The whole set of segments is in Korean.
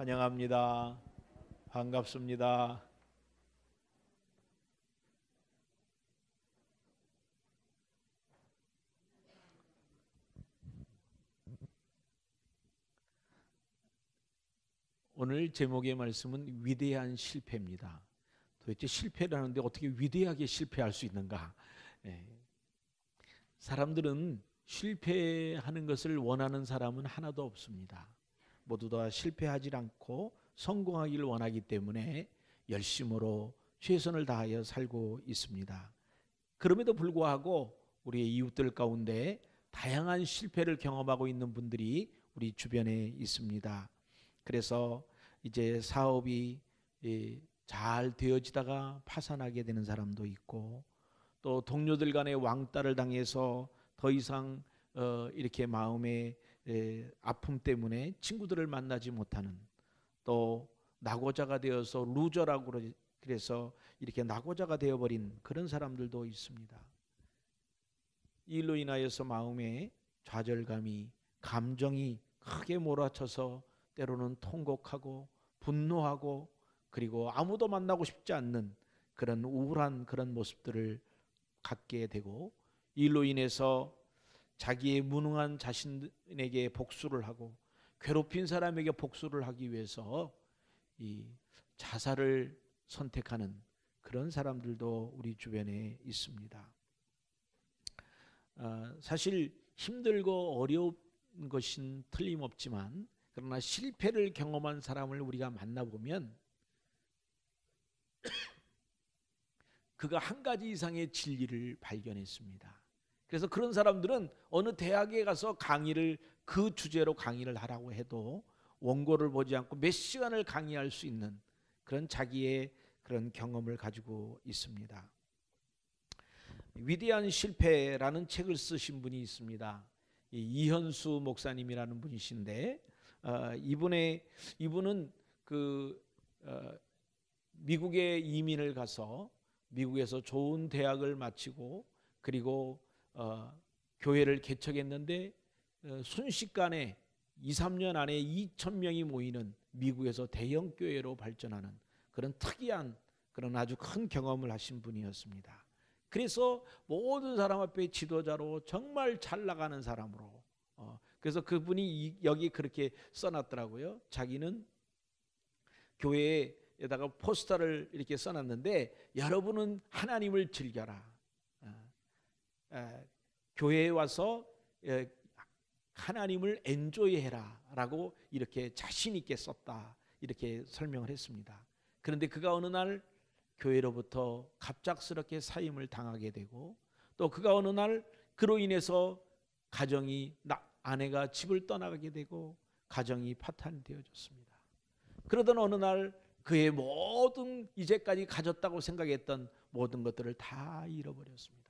환영합니다. 반갑습니다. 오늘 제목의 말씀은 위대한 실패입니다. 도대체 실패를 하는데 어떻게 위대하게 실패할 수 있는가? 사람들은 실패하는 것을 원하는 사람은 하나도 없습니다. 모두 다 실패하지 않고 성공하기를 원하기 때문에 열심으로 최선을 다하여 살고 있습니다. 그럼에도 불구하고 우리의 이웃들 가운데 다양한 실패를 경험하고 있는 분들이 우리 주변에 있습니다. 그래서 이제 사업이 잘 되어지다가 파산하게 되는 사람도 있고, 또 동료들 간의 왕따를 당해서 더 이상 이렇게 마음의 아픔 때문에 친구들을 만나지 못하는, 또 낙오자가 되어서 루저라고 그래서 이렇게 낙오자가 되어버린 그런 사람들도 있습니다. 이 일로 인하여서 마음에 좌절감이, 감정이 크게 몰아쳐서 때로는 통곡하고 분노하고, 그리고 아무도 만나고 싶지 않는 그런 우울한 그런 모습들을 갖게 되고, 이 일로 인해서 자기의 무능한 자신에게 복수를 하고 괴롭힌 사람에게 복수를 하기 위해서 이 자살을 선택하는 그런 사람들도 우리 주변에 있습니다. 사실 힘들고 어려운 것은 틀림없지만, 그러나 실패를 경험한 사람을 우리가 만나보면 그가 한 가지 이상의 진리를 발견했습니다. 그래서 그런 사람들은 어느 대학에 가서 강의를, 그 주제로 강의를 하라고 해도 원고를 보지 않고 몇 시간을 강의할 수 있는 그런 자기의 그런 경험을 가지고 있습니다. 위대한 실패라는 책을 쓰신 분이 있습니다. 이현수 목사님이라는 분이신데, 이분은 미국에 이민을 가서 미국에서 좋은 대학을 마치고, 그리고 교회를 개척했는데 순식간에 2, 3년 안에 2,000명이 모이는 미국에서 대형 교회로 발전하는 그런 특이한, 그런 아주 큰 경험을 하신 분이었습니다. 그래서 모든 사람 앞에 지도자로 정말 잘 나가는 사람으로, 그래서 그분이 여기 그렇게 써놨더라고요. 자기는 교회에다가 포스터를 이렇게 써놨는데, 여러분은 하나님을 즐겨라, 교회에 와서 하나님을 엔조이해라 라고 이렇게 자신 있게 썼다, 이렇게 설명을 했습니다. 그런데 그가 어느 날 교회로부터 갑작스럽게 사임을 당하게 되고, 또 그가 어느 날 그로 인해서 가정이, 아내가 집을 떠나가게 되고 가정이 파탄되어졌습니다. 그러던 어느 날 그의 모든, 이제까지 가졌다고 생각했던 모든 것들을 다 잃어버렸습니다.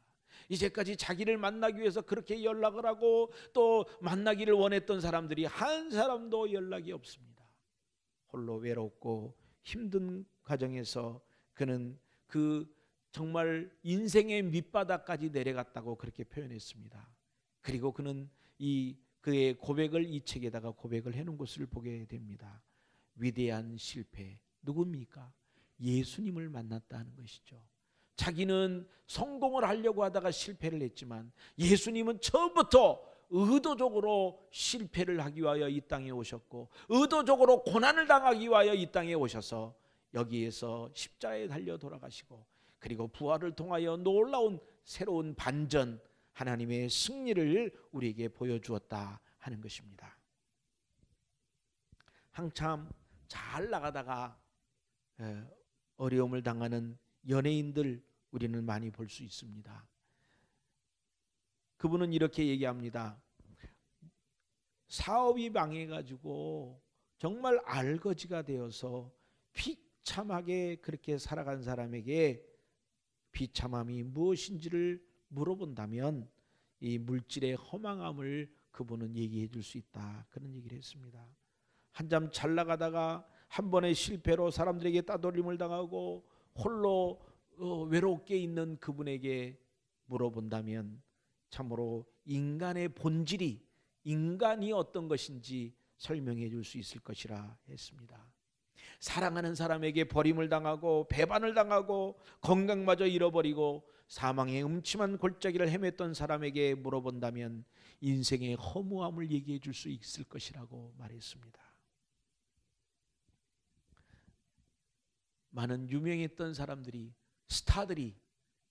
이제까지 자기를 만나기 위해서 그렇게 연락을 하고 또 만나기를 원했던 사람들이 한 사람도 연락이 없습니다. 홀로 외롭고 힘든 과정에서 그는 그 정말 인생의 밑바닥까지 내려갔다고 그렇게 표현했습니다. 그리고 그는 그의 고백을 이 책에다가 고백을 해놓은 것을 보게 됩니다. 위대한 실패, 누굽니까? 예수님을 만났다는 것이죠. 자기는 성공을 하려고 하다가 실패를 했지만, 예수님은 처음부터 의도적으로 실패를 하기 위하여 이 땅에 오셨고, 의도적으로 고난을 당하기 위하여 이 땅에 오셔서 여기에서 십자가에 달려 돌아가시고, 그리고 부활을 통하여 놀라운 새로운 반전, 하나님의 승리를 우리에게 보여주었다 하는 것입니다. 한참 잘 나가다가 어려움을 당하는 연예인들 우리는 많이 볼 수 있습니다. 그분은 이렇게 얘기합니다. 사업이 망해가지고 정말 알거지가 되어서 비참하게 그렇게 살아간 사람에게 비참함이 무엇인지를 물어본다면 이 물질의 허망함을 그분은 얘기해 줄 수 있다, 그런 얘기를 했습니다. 한참 잘 나가다가 한 번의 실패로 사람들에게 따돌림을 당하고 홀로 외롭게 있는 그분에게 물어본다면 참으로 인간의 본질이, 인간이 어떤 것인지 설명해 줄 수 있을 것이라 했습니다. 사랑하는 사람에게 버림을 당하고 배반을 당하고 건강마저 잃어버리고 사망의 음침한 골짜기를 헤맸던 사람에게 물어본다면 인생의 허무함을 얘기해 줄 수 있을 것이라고 말했습니다. 많은 유명했던 사람들이, 스타들이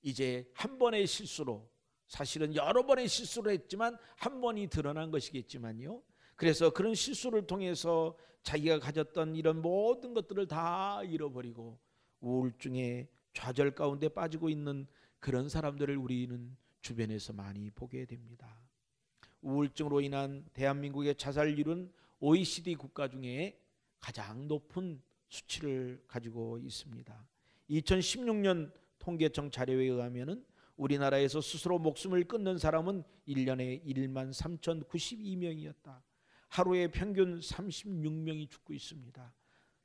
이제 한 번의 실수로, 사실은 여러 번의 실수를 했지만 한 번이 드러난 것이겠지만요, 그래서 그런 실수를 통해서 자기가 가졌던 이런 모든 것들을 다 잃어버리고 우울증에 좌절 가운데 빠지고 있는 그런 사람들을 우리는 주변에서 많이 보게 됩니다. 우울증으로 인한 대한민국의 자살률은 OECD 국가 중에 가장 높은 수치를 가지고 있습니다. 2016년 통계청 자료에 의하면 우리나라에서 스스로 목숨을 끊는 사람은 1년에 1만 3,092명이었다. 하루에 평균 36명이 죽고 있습니다.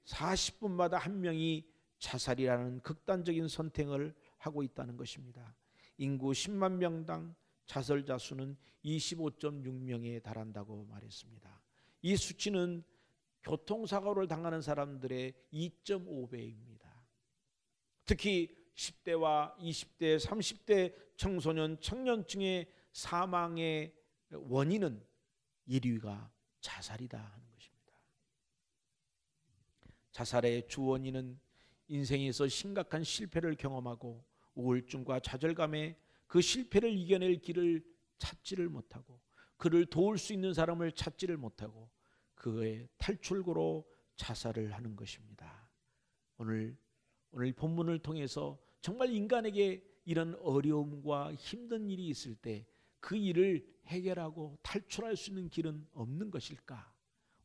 40분마다 한 명이 자살이라는 극단적인 선택을 하고 있다는 것입니다. 인구 10만 명당 자살자 수는 25.6명에 달한다고 말했습니다. 이 수치는 교통사고를 당하는 사람들의 2.5배입니다. 특히 10대와 20대, 30대 청소년, 청년층의 사망의 원인은 1위가 자살이다 하는 것입니다. 자살의 주 원인은 인생에서 심각한 실패를 경험하고 우울증과 좌절감에 그 실패를 이겨낼 길을 찾지를 못하고 그를 도울 수 있는 사람을 찾지를 못하고 그의 탈출구로 자살을 하는 것입니다. 오늘 본문을 통해서 정말 인간에게 이런 어려움과 힘든 일이 있을 때 그 일을 해결하고 탈출할 수 있는 길은 없는 것일까?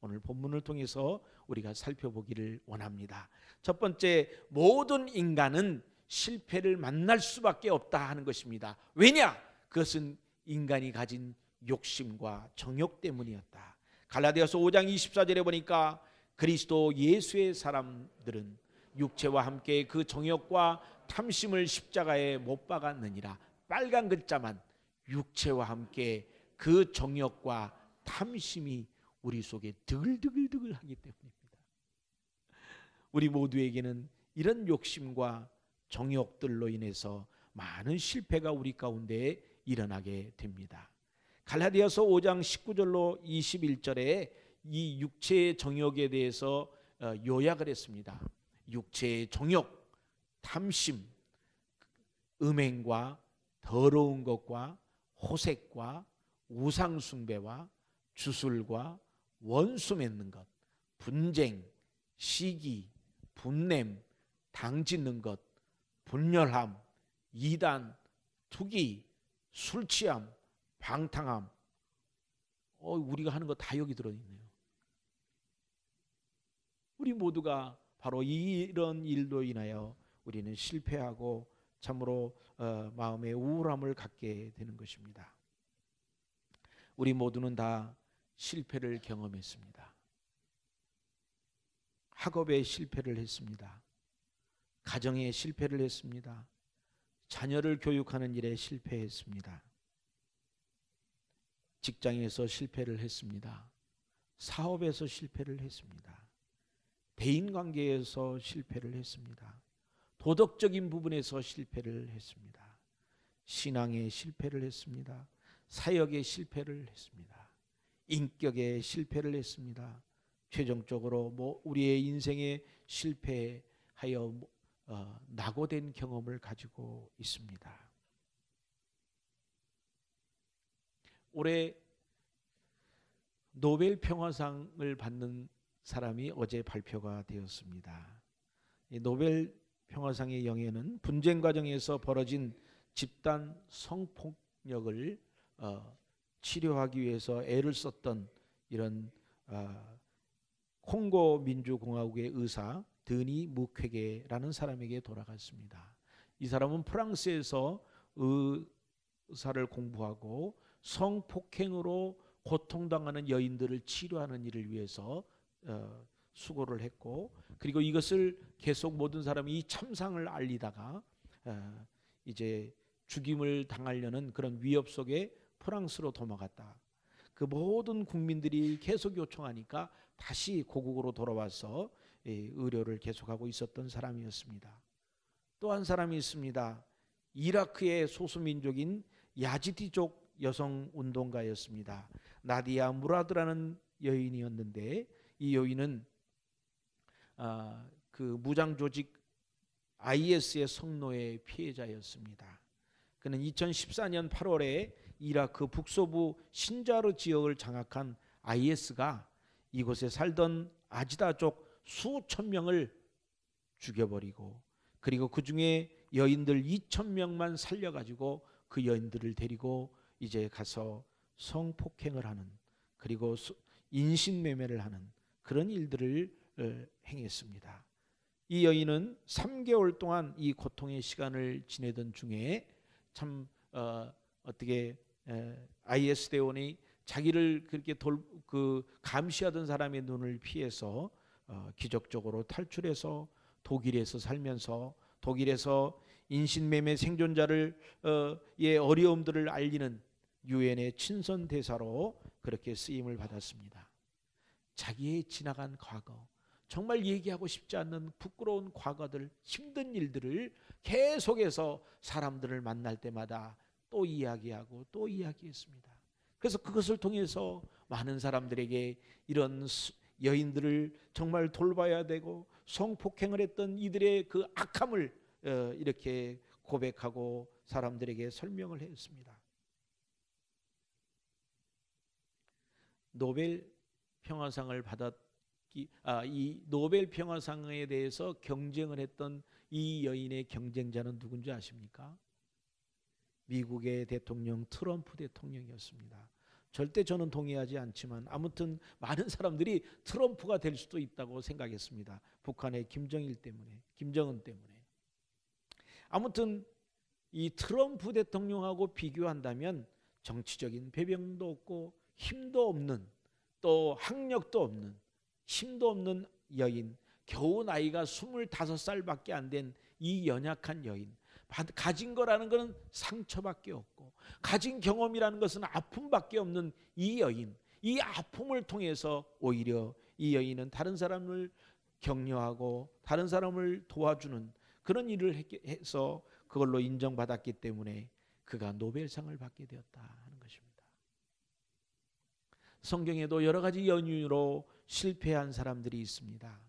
오늘 본문을 통해서 우리가 살펴보기를 원합니다. 첫 번째, 모든 인간은 실패를 만날 수밖에 없다 하는 것입니다. 왜냐? 그것은 인간이 가진 욕심과 정욕 때문이었다. 갈라디아서 5장 24절에 보니까 그리스도 예수의 사람들은 육체와 함께 그 정욕과 탐심을 십자가에 못 박았느니라. 빨간 글자만, 육체와 함께 그 정욕과 탐심이 우리 속에 드글드글드글 하기 때문입니다. 우리 모두에게는 이런 욕심과 정욕들로 인해서 많은 실패가 우리 가운데 일어나게 됩니다. 갈라디아서 5장 19절로 21절에 이 육체의 정욕에 대해서 요약을 했습니다. 육체의 정욕, 탐심, 음행과 더러운 것과 호색과 우상숭배와 주술과 원수 맺는 것, 분쟁, 시기, 분냄, 당짓는 것, 분열함, 이단, 투기, 술취함, 방탕함. 우리가 하는 거 다 여기 들어있네요. 우리 모두가 바로 이런 일로 인하여 우리는 실패하고 참으로 마음의 우울함을 갖게 되는 것입니다. 우리 모두는 다 실패를 경험했습니다. 학업에 실패를 했습니다. 가정에 실패를 했습니다. 자녀를 교육하는 일에 실패했습니다. 직장에서 실패를 했습니다. 사업에서 실패를 했습니다. 대인관계에서 실패를 했습니다. 도덕적인 부분에서 실패를 했습니다. 신앙에 실패를 했습니다. 사역에 실패를 했습니다. 인격에 실패를 했습니다. 최종적으로 우리의 인생에 실패하여 낙오된 경험을 가지고 있습니다. 올해 노벨 평화상을 받는 사람이 어제 발표가 되었습니다. 이 노벨 평화상의 영예는 분쟁 과정에서 벌어진 집단 성폭력을 치료하기 위해서 애를 썼던 이런 콩고 민주공화국의 의사 드니 무퀘게라는 사람에게 돌아갔습니다. 이 사람은 프랑스에서 의사를 공부하고 성폭행으로 고통당하는 여인들을 치료하는 일을 위해서 수고를 했고, 그리고 이것을 계속 모든 사람이 이 참상을 알리다가 이제 죽임을 당하려는 그런 위협 속에 프랑스로 도망갔다. 그 모든 국민들이 계속 요청하니까 다시 고국으로 돌아와서 의료를 계속하고 있었던 사람이었습니다. 또 한 사람이 있습니다. 이라크의 소수민족인 야지디족 여성 운동가였습니다. 나디아 무라드라는 여인이었는데, 이 여인은 그 무장 조직 IS의 성노예 피해자였습니다. 그는 2014년 8월에 이라크 북서부 신자르 지역을 장악한 IS가 이곳에 살던 아지다족 수천 명을 죽여버리고, 그리고 그 중에 여인들 2,000명만 살려가지고 그 여인들을 데리고 이제 가서 성폭행을 하는, 그리고 인신매매를 하는 그런 일들을 행했습니다. 이 여인은 3개월 동안 이 고통의 시간을 지내던 중에 참 어떻게 IS 대원이 자기를 그렇게 감시하던 사람의 눈을 피해서 기적적으로 탈출해서 독일에서 살면서, 독일에서 인신매매 생존자를 의 어려움들을 알리는 유엔의 친선 대사로 그렇게 쓰임을 받았습니다. 자기의 지나간 과거, 정말 얘기하고 싶지 않는 부끄러운 과거들, 힘든 일들을 계속해서 사람들을 만날 때마다 또 이야기하고 또 이야기했습니다. 그래서 그것을 통해서 많은 사람들에게 이런 여인들을 정말 돌봐야 되고, 성폭행을 했던 이들의 그 악함을 이렇게 고백하고 사람들에게 설명을 했습니다. 노벨 평화상을 이 노벨 평화상에 대해서 경쟁을 했던 이 여인의 경쟁자는 누군지 아십니까? 미국의 대통령 트럼프 대통령이었습니다. 절대 저는 동의하지 않지만 아무튼 많은 사람들이 트럼프가 될 수도 있다고 생각했습니다. 북한의 김정은 때문에. 아무튼 이 트럼프 대통령하고 비교한다면 정치적인 배경도 없고 힘도 없는, 또 학력도 없는, 힘도 없는 여인, 겨우 나이가 25살밖에 안 된 이 연약한 여인, 가진 거라는 것은 상처밖에 없고 가진 경험이라는 것은 아픔밖에 없는 이 여인, 이 아픔을 통해서 오히려 이 여인은 다른 사람을 격려하고 다른 사람을 도와주는 그런 일을 해서 그걸로 인정받았기 때문에 그가 노벨상을 받게 되었다 하는 것입니다. 성경에도 여러 가지 연유로 실패한 사람들이 있습니다.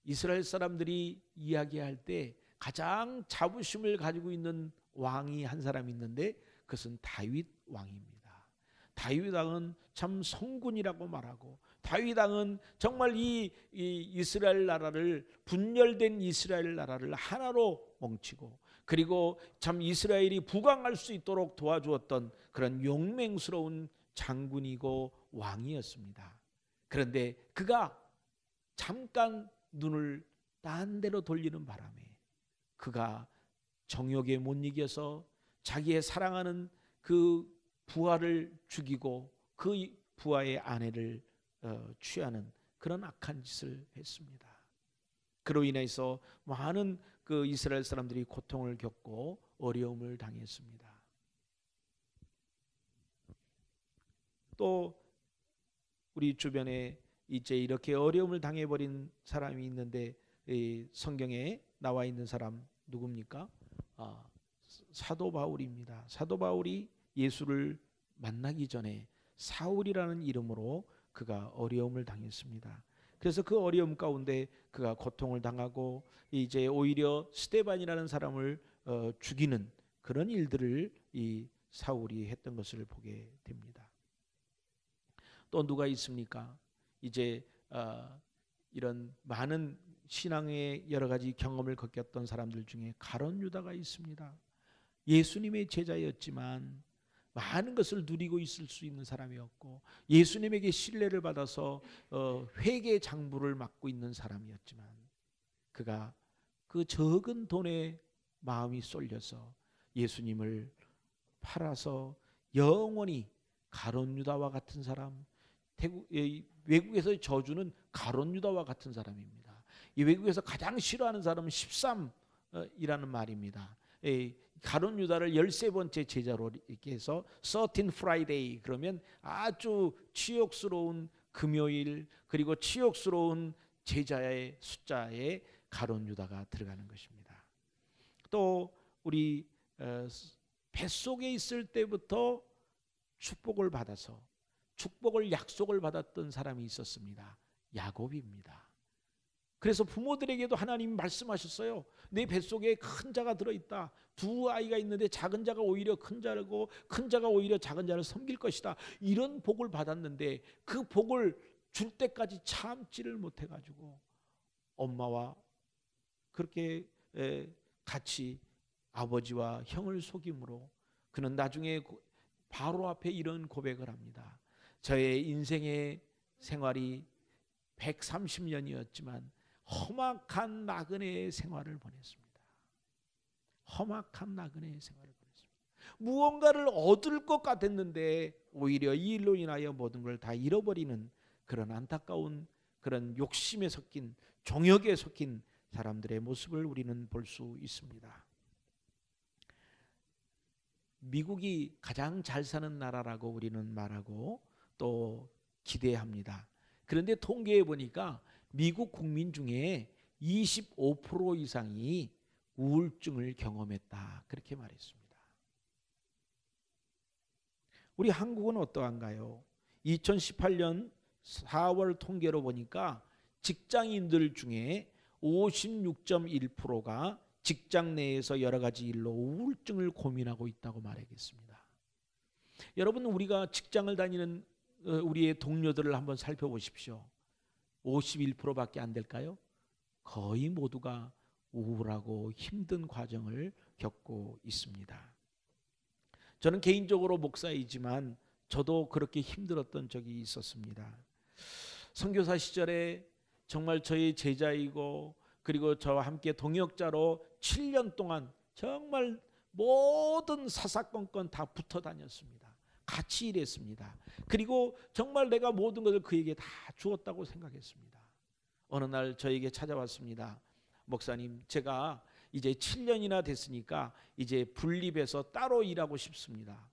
이스라엘 사람들이 이야기할 때 가장 자부심을 가지고 있는 왕이 한 사람이 있는데 그것은 다윗 왕입니다. 다윗 왕은 참 성군이라고 말하고, 다윗 왕은 정말 이 이스라엘 나라를, 분열된 이스라엘 나라를 하나로 뭉치고, 그리고 참 이스라엘이 부강할 수 있도록 도와주었던 그런 용맹스러운 장군이고 왕이었습니다. 그런데 그가 잠깐 눈을 딴 데로 돌리는 바람에 그가 정욕에 못 이겨서 자기의 사랑하는 그 부하를 죽이고 그 부하의 아내를 취하는 그런 악한 짓을 했습니다. 그로 인해서 많은 그 이스라엘 사람들이 고통을 겪고 어려움을 당했습니다. 또 우리 주변에 이제 이렇게 어려움을 당해버린 사람이 있는데, 성경에 나와 있는 사람 누굽니까? 사도 바울입니다. 사도 바울이 예수를 만나기 전에 사울이라는 이름으로 그가 어려움을 당했습니다. 그래서 그 어려움 가운데 그가 고통을 당하고 이제 오히려 스데반이라는 사람을 죽이는 그런 일들을 이 사울이 했던 것을 보게 됩니다. 또 누가 있습니까? 이제 이런 많은 신앙의 여러 가지 경험을 겪었던 사람들 중에 가룟 유다가 있습니다. 예수님의 제자였지만 많은 것을 누리고 있을 수 있는 사람이었고, 예수님에게 신뢰를 받아서 회계 장부를 맡고 있는 사람이었지만, 그가 그 적은 돈에 마음이 쏠려서 예수님을 팔아서 영원히 가룟 유다와 같은 사람, 외국에서의 저주는 가룟 유다와 같은 사람입니다. 이 외국에서 가장 싫어하는 사람은 13이라는 말입니다. 가룟 유다를 13번째 제자로 이렇게 해서 13 Friday, 그러면 아주 치욕스러운 금요일, 그리고 치욕스러운 제자의 숫자에 가룟 유다가 들어가는 것입니다. 또 우리 뱃속에 있을 때부터 축복을 받아서 축복을 약속을 받았던 사람이 있었습니다. 야곱입니다. 그래서 부모들에게도 하나님이 말씀하셨어요. 내 뱃속에 큰 자가 들어있다. 두 아이가 있는데 작은 자가 오히려 큰 자고 큰 자가 오히려 작은 자를 섬길 것이다. 이런 복을 받았는데 그 복을 줄 때까지 참지를 못해가지고 엄마와 그렇게 같이 아버지와 형을 속임으로 그는 나중에 바로 앞에 이런 고백을 합니다. 저의 인생의 생활이 130년이었지만 험악한 나그네의 생활을 보냈습니다. 험악한 나그네의 생활을 보냈습니다. 무언가를 얻을 것 같았는데 오히려 이 일로 인하여 모든 걸 다 잃어버리는 그런 안타까운 그런 욕심에 섞인 종역에 섞인 사람들의 모습을 우리는 볼 수 있습니다. 미국이 가장 잘 사는 나라라고 우리는 말하고 또 기대합니다. 그런데 통계에 보니까 미국 국민 중에 25% 이상이 우울증을 경험했다, 그렇게 말했습니다. 우리 한국은 어떠한가요? 2018년 4월 통계로 보니까 직장인들 중에 56.1%가 직장 내에서 여러 가지 일로 우울증을 고민하고 있다고 말하겠습니다. 여러분, 우리가 직장을 다니는 우리의 동료들을 한번 살펴보십시오. 51%밖에 안 될까요? 거의 모두가 우울하고 힘든 과정을 겪고 있습니다. 저는 개인적으로 목사이지만 저도 그렇게 힘들었던 적이 있었습니다. 선교사 시절에 정말 저의 제자이고 그리고 저와 함께 동역자로 7년 동안 정말 모든 사사건건 다 붙어 다녔습니다. 같이 일했습니다. 그리고 정말 내가 모든 것을 그에게 다 주었다고 생각했습니다. 어느 날 저에게 찾아왔습니다. 목사님, 제가 이제 7년이나 됐으니까 이제 분립해서 따로 일하고 싶습니다.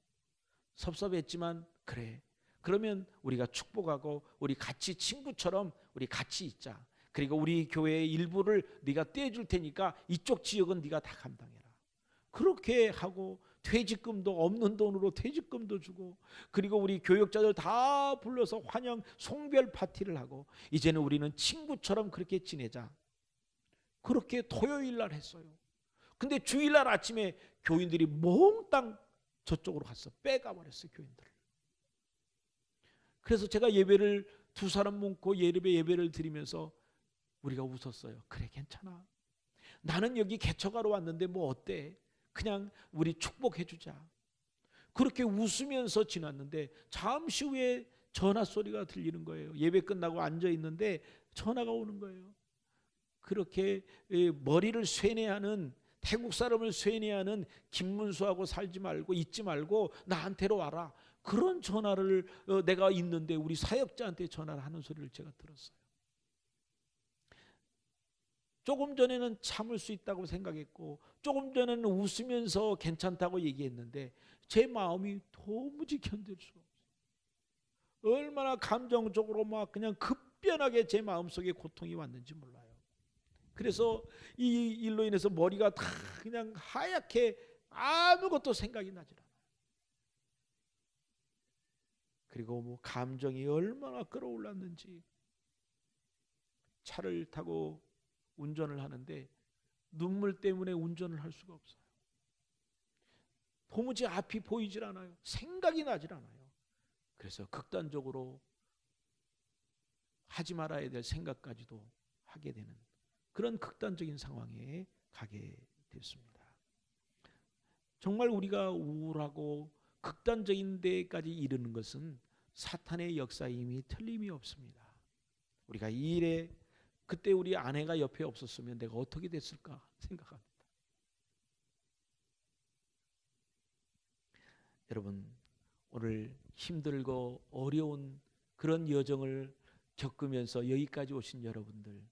섭섭했지만 그래, 그러면 우리가 축복하고 우리 같이 친구처럼 우리 같이 있자. 그리고 우리 교회의 일부를 네가 떼줄 테니까 이쪽 지역은 네가 다 감당해라. 그렇게 하고 퇴직금도 없는 돈으로 퇴직금도 주고 그리고 우리 교역자들 다 불러서 환영 송별 파티를 하고 이제는 우리는 친구처럼 그렇게 지내자. 그렇게 토요일 날 했어요. 근데 주일 날 아침에 교인들이 몽땅 저쪽으로 갔어. 빼가버렸어요, 교인들을. 그래서 제가 예배를 두 사람 모고 예배를 드리면서 우리가 웃었어요. 그래, 괜찮아. 나는 여기 개척하러 왔는데 뭐 어때? 그냥 우리 축복해 주자. 그렇게 웃으면서 지났는데 잠시 후에 전화 소리가 들리는 거예요. 예배 끝나고 앉아 있는데 전화가 오는 거예요. 그렇게 머리를 쇠뇌하는, 태국 사람을 쇠뇌하는 김문수하고 살지 말고 잊지 말고 나한테로 와라. 그런 전화를 내가 있는데 우리 사역자한테 전화를 하는 소리를 제가 들었어요. 조금 전에는 참을 수 있다고 생각했고 조금 전에는 웃으면서 괜찮다고 얘기했는데 제 마음이 도무지 견딜 수가 없어요. 얼마나 감정적으로 막 그냥 급변하게 제 마음속에 고통이 왔는지 몰라요. 그래서 이 일로 인해서 머리가 다 그냥 하얗게 아무것도 생각이 나질 않아요. 그리고 뭐 감정이 얼마나 끌어올랐는지 차를 타고 운전을 하는데 눈물 때문에 운전을 할 수가 없어요. 도무지 앞이 보이질 않아요. 생각이 나질 않아요. 그래서 극단적으로 하지 말아야 될 생각까지도 하게 되는 그런 극단적인 상황에 가게 됐습니다. 정말 우리가 우울하고 극단적인 데까지 이르는 것은 사탄의 역사임이 틀림이 없습니다. 우리가 이 일에 그때 우리 아내가 옆에 없었으면 내가 어떻게 됐을까 생각합니다. 여러분, 오늘 힘들고 어려운 그런 여정을 겪으면서 여기까지 오신 여러분들,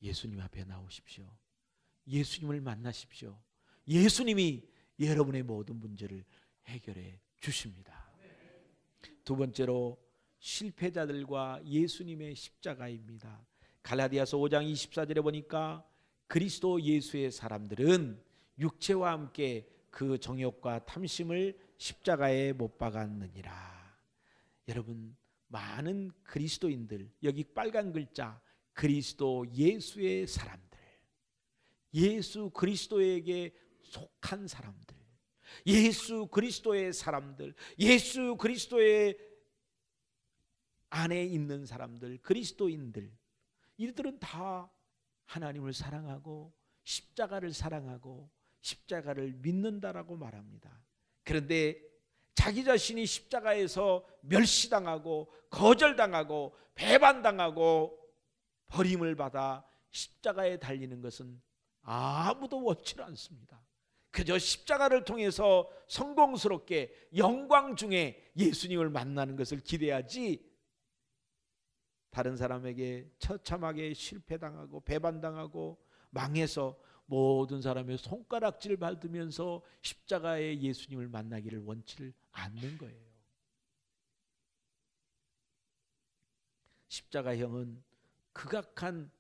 예수님 앞에 나오십시오. 예수님을 만나십시오. 예수님이 여러분의 모든 문제를 해결해 주십니다. 두 번째로 실패자들과 예수님의 십자가입니다. 갈라디아서 5장 24절에 보니까 그리스도 예수의 사람들은 육체와 함께 그 정욕과 탐심을 십자가에 못 박았느니라. 여러분, 많은 그리스도인들, 여기 빨간 글자 그리스도 예수의 사람들, 예수 그리스도에게 속한 사람들, 예수 그리스도의 사람들, 예수 그리스도의 안에 있는 사람들, 그리스도인들, 이들은 다 하나님을 사랑하고 십자가를 사랑하고 십자가를 믿는다라고 말합니다. 그런데 자기 자신이 십자가에서 멸시당하고 거절당하고 배반당하고 버림을 받아 십자가에 달리는 것은 아무도 원치 않습니다. 그저 십자가를 통해서 성공스럽게 영광 중에 예수님을 만나는 것을 기대하지, 다른 사람에게 처참하게 실패당하고 배반당하고 망해서 모든 사람의 손가락질 받으면서 십자가의 예수님을 만나기를 원치 않는 거예요. 십자가형은 극악한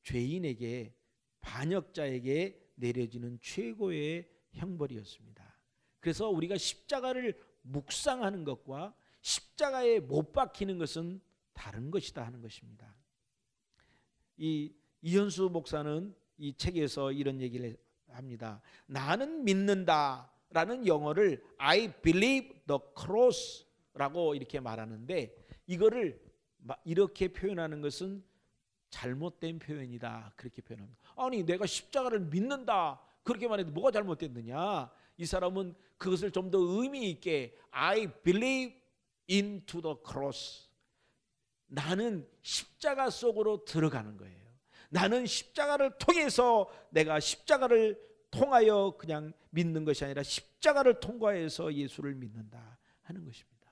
죄인에게, 반역자에게 내려지는 최고의 형벌이었습니다. 그래서 우리가 십자가를 묵상하는 것과 십자가에 못 박히는 것은 다른 것이다 하는 것입니다. 이현수 목사는 이 책에서 이런 얘기를 합니다. 나는 믿는다라는 영어를 I believe the cross라고 이렇게 말하는데, 이거를 이렇게 표현하는 것은 잘못된 표현이다, 그렇게 표현합니다. 아니, 내가 십자가를 믿는다 그렇게 말해도 뭐가 잘못됐느냐? 이 사람은 그것을 좀 더 의미 있게 I believe into the cross, 나는 십자가 속으로 들어가는 거예요. 나는 십자가를 통해서, 내가 십자가를 통하여 그냥 믿는 것이 아니라 십자가를 통과해서 예수를 믿는다 하는 것입니다.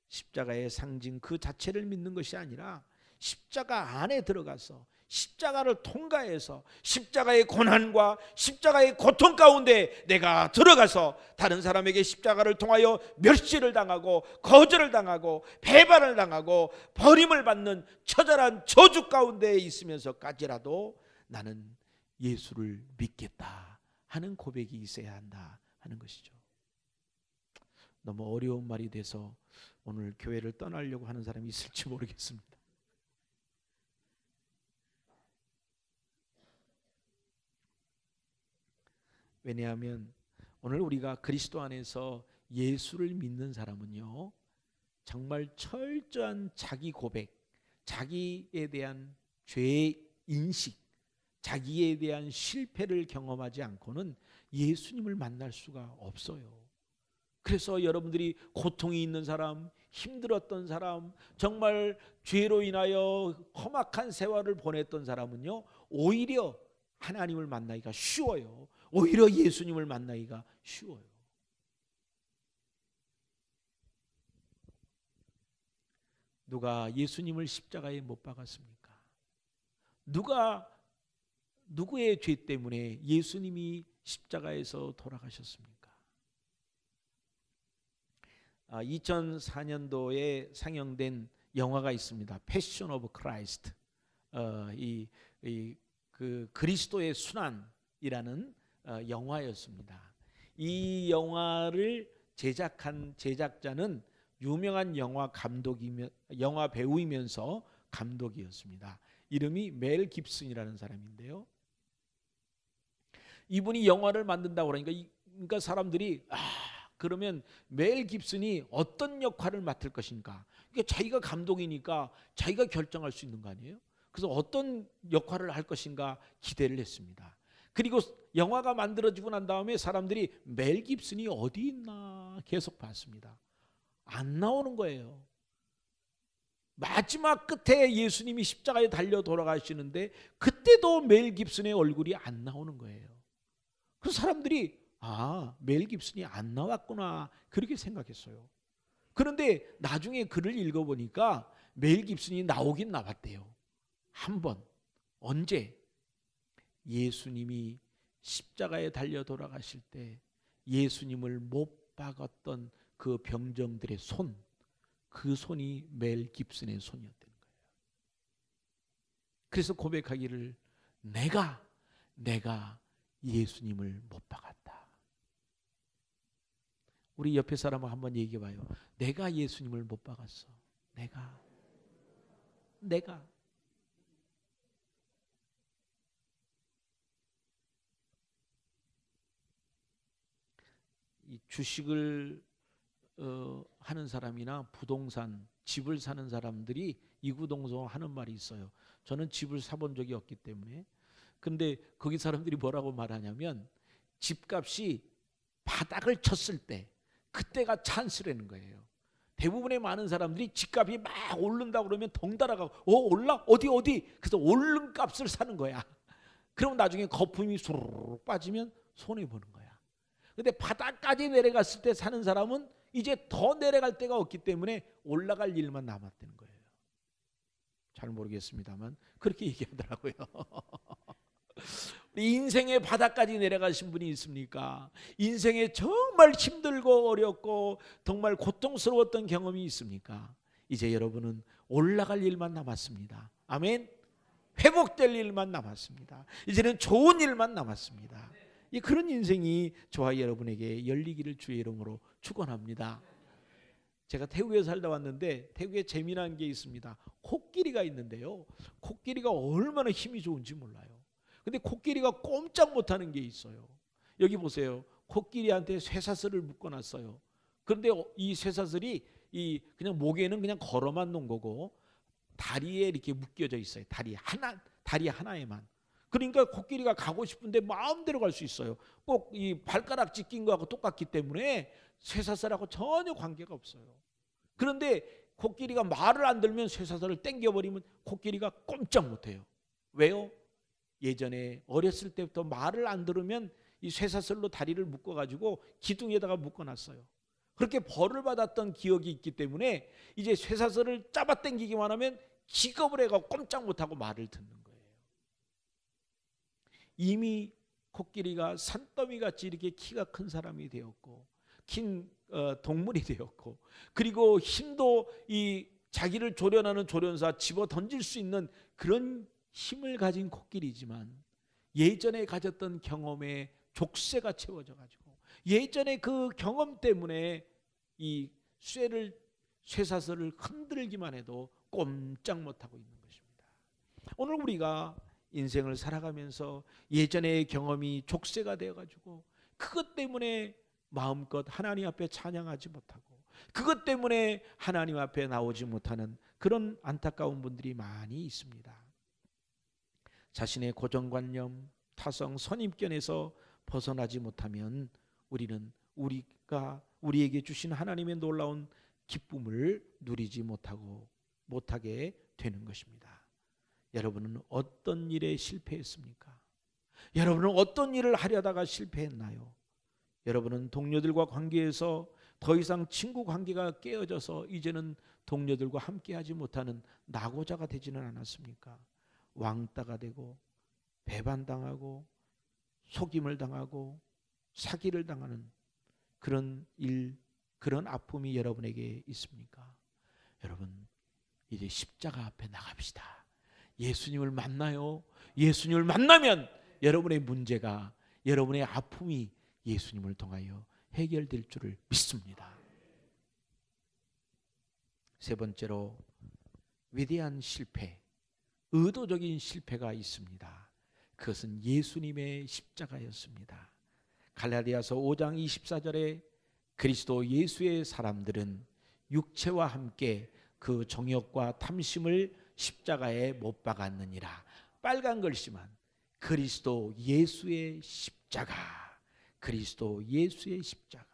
십자가의 상징 그 자체를 믿는 것이 아니라 십자가 안에 들어가서 십자가를 통과해서 십자가의 고난과 십자가의 고통 가운데 내가 들어가서 다른 사람에게 십자가를 통하여 멸시를 당하고 거절을 당하고 배반을 당하고 버림을 받는 처절한 저주 가운데 있으면서까지라도 나는 예수를 믿겠다 하는 고백이 있어야 한다 하는 것이죠. 너무 어려운 말이 돼서 오늘 교회를 떠나려고 하는 사람이 있을지 모르겠습니다. 왜냐하면 오늘 우리가 그리스도 안에서 예수를 믿는 사람은요, 정말 철저한 자기 고백, 자기에 대한 죄의 인식, 자기에 대한 실패를 경험하지 않고는 예수님을 만날 수가 없어요. 그래서 여러분들이 고통이 있는 사람, 힘들었던 사람, 정말 죄로 인하여 험악한 세월을 보냈던 사람은요, 오히려 하나님을 만나기가 쉬워요. 오히려 예수님을 만나기가 쉬워요. 누가 예수님을 십자가에 못 박았습니까? 누구의 죄 때문에 예수님이 십자가에서 돌아가셨습니까? 2004년도에 상영된 영화가 있습니다. 패션 오브 크라이스트. 그 그리스도의 순환이라는 영화였습니다. 이 영화를 제작한 제작자는 유명한 영화 배우이면서 감독이었습니다. 이름이 멜 깁슨이라는 사람인데요. 이분이 영화를 만든다고 그러니까 사람들이 그러면 멜 깁슨이 어떤 역할을 맡을 것인가? 그러니까 자기가 감독이니까 자기가 결정할 수 있는 거 아니에요? 그래서 어떤 역할을 할 것인가 기대를 했습니다. 그리고 영화가 만들어지고 난 다음에 사람들이 멜 깁슨이 어디 있나 계속 봤습니다. 안 나오는 거예요. 마지막 끝에 예수님이 십자가에 달려 돌아가시는데 그때도 멜 깁슨의 얼굴이 안 나오는 거예요. 그래서 사람들이 멜 깁슨이 안 나왔구나 그렇게 생각했어요. 그런데 나중에 글을 읽어보니까 멜 깁슨이 나오긴 나왔대요. 한 번. 언제? 예수님이 십자가에 달려 돌아가실 때 예수님을 못 박았던 그 병정들의 손, 그 손이 멜 깁슨의 손이었다는 거예요. 그래서 고백하기를 내가 예수님을 못 박았다. 우리 옆에 사람하고 한번 얘기해 봐요. 내가 예수님을 못 박았어. 내가 이 주식을 하는 사람이나 부동산, 집을 사는 사람들이 이구동성 하는 말이 있어요. 저는 집을 사본 적이 없기 때문에. 근데 거기 사람들이 뭐라고 말하냐면 집값이 바닥을 쳤을 때 그때가 찬스라는 거예요. 대부분의 많은 사람들이 집값이 막 오른다 그러면 덩달아 올라? 어디? 그래서 오른 값을 사는 거야. 그럼 나중에 거품이 수르륵 빠지면 손해보는 거야. 근데 바닥까지 내려갔을 때 사는 사람은 이제 더 내려갈 데가 없기 때문에 올라갈 일만 남았다는 거예요. 잘 모르겠습니다만 그렇게 얘기하더라고요. 우리 인생의 바닥까지 내려가신 분이 있습니까? 인생에 정말 힘들고 어렵고 정말 고통스러웠던 경험이 있습니까? 이제 여러분은 올라갈 일만 남았습니다. 아멘. 회복될 일만 남았습니다. 이제는 좋은 일만 남았습니다. 그런 인생이 저와 여러분에게 열리기를 주의 이름으로 축원합니다. 제가 태국에 살다 왔는데 태국에 재미난 게 있습니다. 코끼리가 있는데요. 코끼리가 얼마나 힘이 좋은지 몰라요. 근데 코끼리가 꼼짝 못하는 게 있어요. 여기 보세요. 코끼리한테 쇠사슬을 묶어놨어요. 그런데 이 쇠사슬이 그냥 목에는 그냥 걸어만 놓은 거고 다리에 이렇게 묶여져 있어요. 다리 하나에만. 그러니까 코끼리가 가고 싶은데 마음대로 갈 수 있어요. 꼭 이 발가락질 낀 거하고 똑같기 때문에 쇠사슬하고 전혀 관계가 없어요. 그런데 코끼리가 말을 안 들면 쇠사슬을 당겨버리면 코끼리가 꼼짝 못해요. 왜요? 예전에 어렸을 때부터 말을 안 들으면 이 쇠사슬로 다리를 묶어가지고 기둥에다가 묶어놨어요. 그렇게 벌을 받았던 기억이 있기 때문에 이제 쇠사슬을 잡아당기기만 하면 기겁을 해가 꼼짝 못하고 말을 듣는 거예요. 이미 코끼리가 산더미같이 이렇게 키가 큰 사람이 되었고 긴 동물이 되었고 그리고 힘도 이 자기를 조련하는 조련사 집어 던질 수 있는 그런 힘을 가진 코끼리지만 예전에 가졌던 경험에 족쇄가 채워져 가지고 예전에 그 경험 때문에 이 쇠사슬을 흔들기만 해도 꼼짝 못하고 있는 것입니다. 오늘 우리가 인생을 살아가면서 예전의 경험이 족쇄가 되어가지고 그것 때문에 마음껏 하나님 앞에 찬양하지 못하고 그것 때문에 하나님 앞에 나오지 못하는 그런 안타까운 분들이 많이 있습니다. 자신의 고정관념, 타성, 선입견에서 벗어나지 못하면 우리는 우리에게 주신 하나님의 놀라운 기쁨을 누리지 못하게 되는 것입니다. 여러분은 어떤 일에 실패했습니까? 여러분은 어떤 일을 하려다가 실패했나요? 여러분은 동료들과 관계에서 더 이상 친구 관계가 깨어져서 이제는 동료들과 함께하지 못하는 낙오자가 되지는 않았습니까? 왕따가 되고 배반당하고 속임을 당하고 사기를 당하는 그런 일, 그런 아픔이 여러분에게 있습니까? 여러분 이제 십자가 앞에 나갑시다. 예수님을 만나요. 예수님을 만나면 여러분의 문제가, 여러분의 아픔이 예수님을 통하여 해결될 줄을 믿습니다. 세 번째로 위대한 실패, 의도적인 실패가 있습니다. 그것은 예수님의 십자가였습니다. 갈라디아서 5장 24절에 그리스도 예수의 사람들은 육체와 함께 그 정욕과 탐심을 십자가에 못 박았느니라. 빨간 글씨만 그리스도 예수의 십자가, 그리스도 예수의 십자가는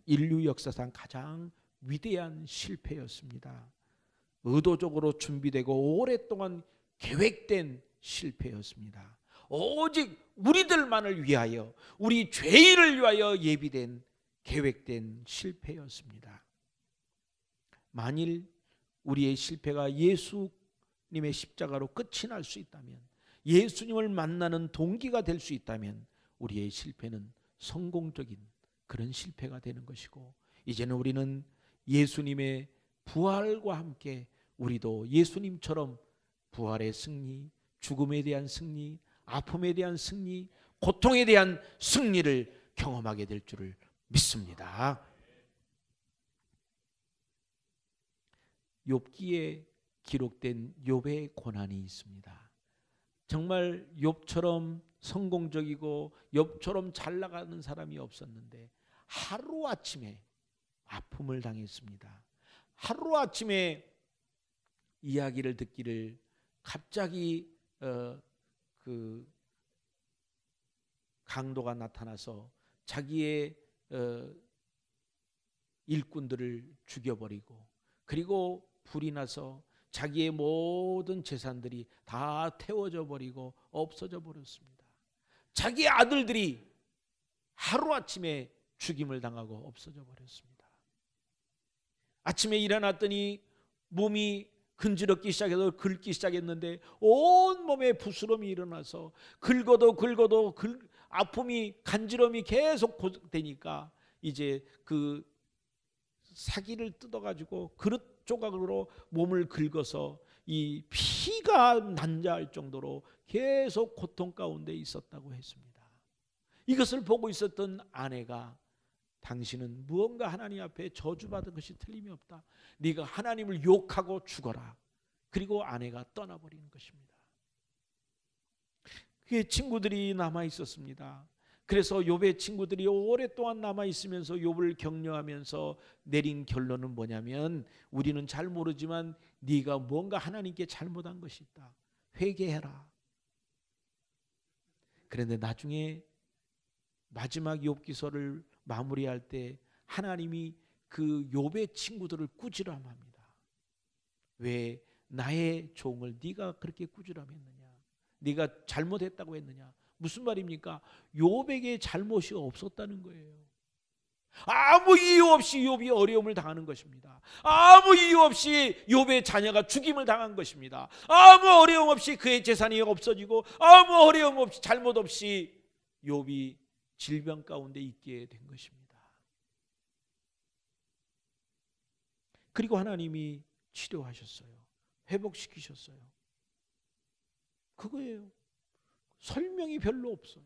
인류 역사상 가장 위대한 실패였습니다. 의도적으로 준비되고 오랫동안 계획된 실패였습니다. 오직 우리들만을 위하여, 우리 죄인을 위하여 예비된 계획된 실패였습니다. 만일 우리의 실패가 예수님의 십자가로 끝이 날 수 있다면, 예수님을 만나는 동기가 될 수 있다면 우리의 실패는 성공적인 그런 실패가 되는 것이고, 이제는 우리는 예수님의 부활과 함께 우리도 예수님처럼 부활의 승리, 죽음에 대한 승리, 아픔에 대한 승리, 고통에 대한 승리를 경험하게 될 줄을 믿습니다. 욥기에 기록된 욥의 고난이 있습니다. 정말 욥처럼 성공적이고 욥처럼 잘 나가는 사람이 없었는데 하루아침에 아픔을 당했습니다. 하루아침에 이야기를 듣기를 갑자기 그 강도가 나타나서 자기의 일꾼들을 죽여버리고, 그리고 불이 나서 자기의 모든 재산들이 다 태워져 버리고 없어져 버렸습니다. 자기의 아들들이 하루아침에 죽임을 당하고 없어져 버렸습니다. 아침에 일어났더니 몸이 근지럽기 시작해서 긁기 시작했는데 온 몸에 부스럼이 일어나서 긁어도 아픔이, 간지럼이 계속 되니까 이제 그 사기를 뜯어가지고 그릇 조각으로 몸을 긁어서 이 피가 난자할 정도로 계속 고통 가운데 있었다고 했습니다. 이것을 보고 있었던 아내가, 당신은 무언가 하나님 앞에 저주받은 것이 틀림이 없다. 네가 하나님을 욕하고 죽어라. 그리고 아내가 떠나버리는 것입니다. 그의 친구들이 남아 있었습니다. 그래서 욥의 친구들이 오랫동안 남아 있으면서 욥을 격려하면서 내린 결론은 뭐냐면, 우리는 잘 모르지만 네가 뭔가 하나님께 잘못한 것이 있다. 회개해라. 그런데 나중에 마지막 욥기서를 마무리할 때 하나님이 그 욥의 친구들을 꾸지람합니다. 왜 나의 종을 네가 그렇게 꾸지람했느냐? 네가 잘못했다고 했느냐? 무슨 말입니까? 욥에게 잘못이 없었다는 거예요. 아무 이유 없이 욥이 어려움을 당하는 것입니다. 아무 이유 없이 욥의 자녀가 죽임을 당한 것입니다. 아무 어려움 없이 그의 재산이 없어지고, 아무 어려움 없이, 잘못 없이 욥이 질병 가운데 있게 된 것입니다. 그리고 하나님이 치료하셨어요. 회복시키셨어요. 그거예요. 설명이 별로 없어요.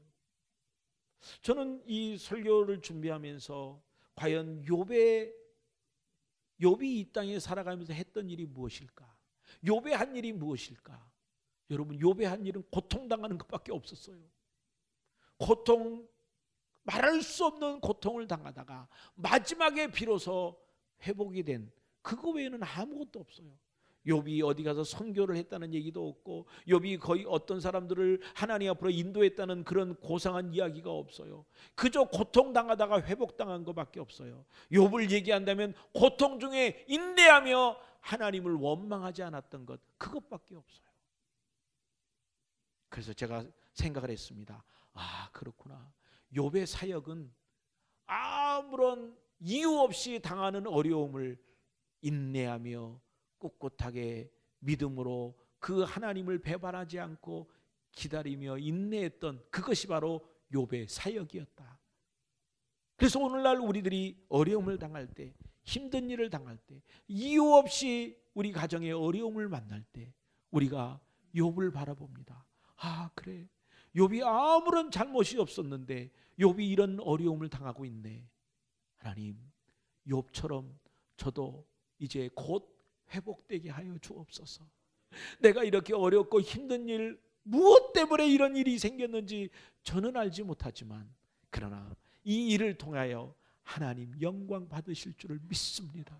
저는 이 설교를 준비하면서 과연 욥이 이 땅에 살아가면서 했던 일이 무엇일까? 욥의 한 일이 무엇일까? 여러분, 욥의 한 일은 고통당하는 것밖에 없었어요. 말할 수 없는 고통을 당하다가 마지막에 비로소 회복이 된, 그거 외에는 아무것도 없어요. 욥이 어디 가서 선교를 했다는 얘기도 없고, 욥이 거의 어떤 사람들을 하나님 앞으로 인도했다는 그런 고상한 이야기가 없어요. 그저 고통당하다가 회복당한 것밖에 없어요. 욥을 얘기한다면 고통 중에 인내하며 하나님을 원망하지 않았던 것, 그것밖에 없어요. 그래서 제가 생각을 했습니다. 아, 그렇구나. 욥의 사역은 아무런 이유 없이 당하는 어려움을 인내하며 꿋꿋하게 믿음으로 그 하나님을 배반하지 않고 기다리며 인내했던 그것이 바로 욥의 사역이었다. 그래서 오늘날 우리들이 어려움을 당할 때, 힘든 일을 당할 때, 이유 없이 우리 가정에 어려움을 만날 때 우리가 욥을 바라봅니다. 아, 그래, 욥이 아무런 잘못이 없었는데 욥이 이런 어려움을 당하고 있네. 하나님, 욥처럼 저도 이제 곧 회복되게 하여 주옵소서. 내가 이렇게 어렵고 힘든 일, 무엇 때문에 이런 일이 생겼는지 저는 알지 못하지만, 그러나 이 일을 통하여 하나님 영광 받으실 줄을 믿습니다.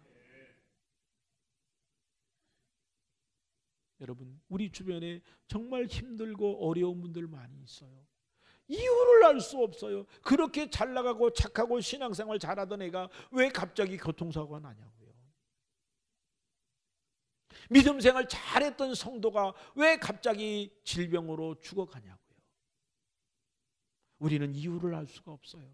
여러분, 우리 주변에 정말 힘들고 어려운 분들 많이 있어요. 이유를 알 수 없어요. 그렇게 잘 나가고 착하고 신앙생활 잘하던 애가 왜 갑자기 교통사고가 나냐고요. 믿음생활 잘했던 성도가 왜 갑자기 질병으로 죽어가냐고요. 우리는 이유를 알 수가 없어요.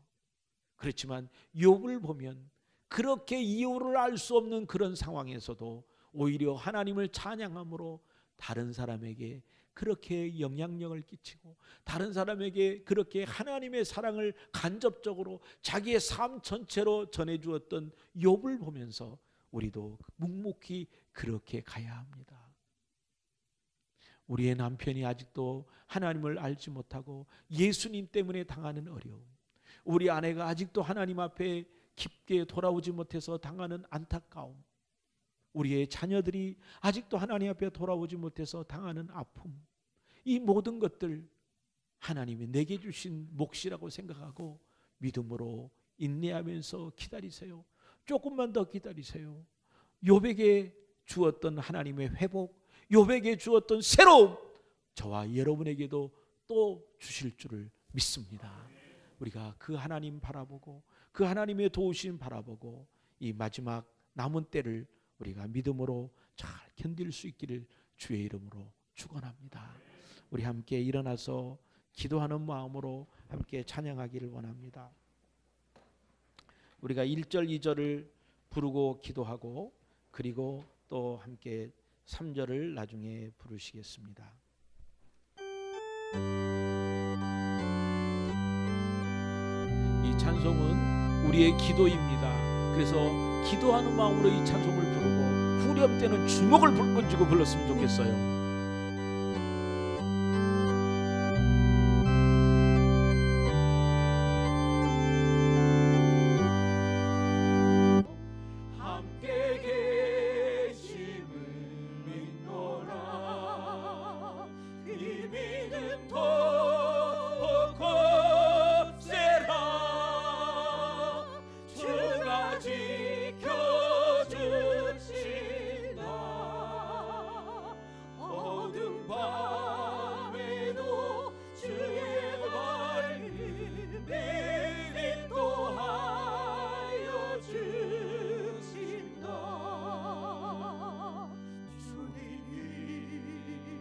그렇지만 욥을 보면 그렇게 이유를 알 수 없는 그런 상황에서도 오히려 하나님을 찬양함으로 다른 사람에게 그렇게 영향력을 끼치고 다른 사람에게 그렇게 하나님의 사랑을 간접적으로 자기의 삶 전체로 전해주었던 욥을 보면서 우리도 묵묵히 그렇게 가야 합니다. 우리의 남편이 아직도 하나님을 알지 못하고 예수님 때문에 당하는 어려움, 우리 아내가 아직도 하나님 앞에 깊게 돌아오지 못해서 당하는 안타까움, 우리의 자녀들이 아직도 하나님 앞에 돌아오지 못해서 당하는 아픔, 이 모든 것들 하나님이 내게 주신 몫이라고 생각하고 믿음으로 인내하면서 기다리세요. 조금만 더 기다리세요. 욥에게 주었던 하나님의 회복, 욥에게 주었던 새로움, 저와 여러분에게도 또 주실 줄을 믿습니다. 우리가 그 하나님 바라보고 그 하나님의 도우심 바라보고 이 마지막 남은 때를 우리가 믿음으로 잘 견딜 수 있기를 주의 이름으로 축원합니다. 우리 함께 일어나서 기도하는 마음으로 함께 찬양하기를 원합니다. 우리가 1절 2절을 부르고 기도하고 그리고 또 함께 3절을 나중에 부르시겠습니다. 이 찬송은 우리의 기도입니다. 그래서 기도하는 마음으로 이 찬송을 부르고 후렴 때는 주먹을 불끈 쥐고 불렀으면 좋겠어요.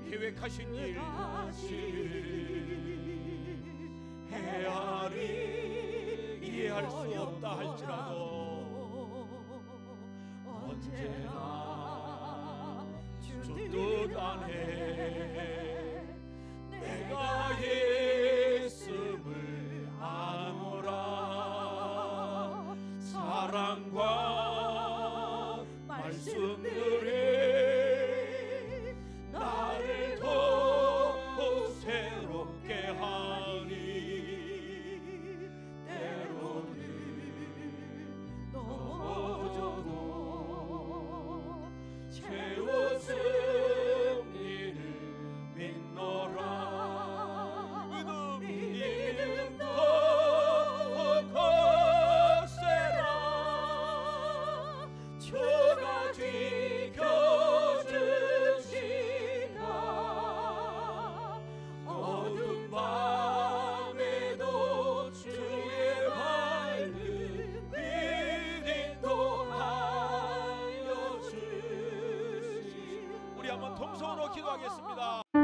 계획하신 일 헤아리 이해할 수 없다 할지라도 언제나 주 뜻 안에 내가 예수를 아노라. 사랑과 말씀들이 통성으로 기도하겠습니다.